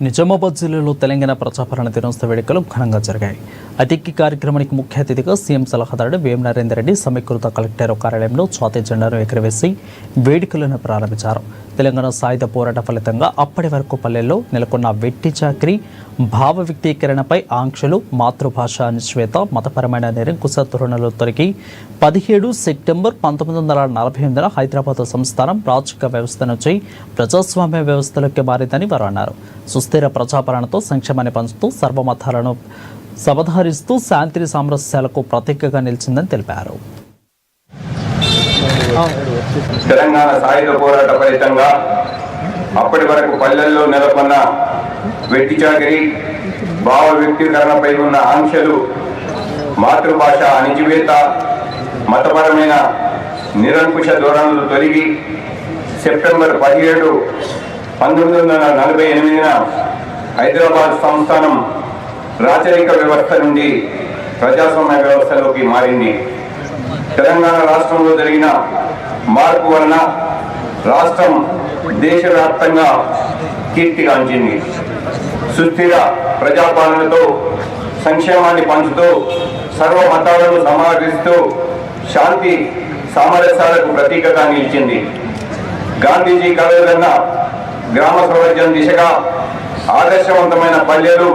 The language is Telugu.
నిజామాబాద్ జిల్లాలో తెలంగాణ ప్రజాపాలన దినోత్సవ వేడుకలు ఘనంగా జరిగాయి. అతిథి కార్యక్రమానికి ముఖ్య అతిథిగా సీఎం సలహాదారుడు వేం నరేందర్ రెడ్డి సమీకృత కలెక్టర్ కార్యాలయంలో జాతీయ జెండాను ఎగురవేసి వేడుకలను ప్రారంభించారు. తెలంగాణ సాయుధ పోరాట ఫలితంగా అప్పటి వరకు పల్లెల్లో నెలకొన్న వెట్టి చాకిరీ, భావ వ్యక్తీకరణపై ఆంక్షలు, మాతృభాష అణచివేత, మతపరమైన నిరంకుశ ధోరణులు తొలగి 17 సెప్టెంబర్ 1948 హైదరాబాద్ సంస్థానం రాజకీయ వ్యవస్థ నుంచి ప్రజాస్వామ్య వ్యవస్థలోకి మారిందని వారు అన్నారు. సుస్థిర ప్రజాపాలనతో సంక్షేమాన్ని పంచుతూ సర్వమతాలను సమధారిస్తూ శాంతి సామరస్యాలకు ప్రతీకగా నిలిచిందని తెలిపారు. తెలంగాణ సాయుధ పోరాట ఫలితంగా అప్పటి వరకు పల్లెల్లో నెలకొన్న వెట్టి చాకిరీ, భావ వ్యక్తీకరణపై ఉన్న ఆంక్షలు, మాతృభాష అణచివేత, మతపరమైన నిరంకుశ ధోరణులు తొలగి సెప్టెంబర్ 17, 1948 హైదరాబాద్ సంస్థానం రాచరిక వ్యవస్థ నుండి ప్రజాస్వామ్య వ్యవస్థలోకి మారింది. తెలంగాణ రాష్ట్రంలో జరిగిన మార్పు వలన రాష్ట్రం దేశవ్యాప్తంగా కీర్తిగాంచింది. సుస్థిర ప్రజాపాలనతో సంక్షేమాన్ని పంచుతూ సర్వ మతాలను సమాహరిస్తూ శాంతి సామరస్యాలకు ప్రతీకగా నిలిచింది. గాంధీజీ కలలుగన్న గ్రామ స్వరాజ్యం దిశగా ఆదర్శవంతమైన పల్లెలు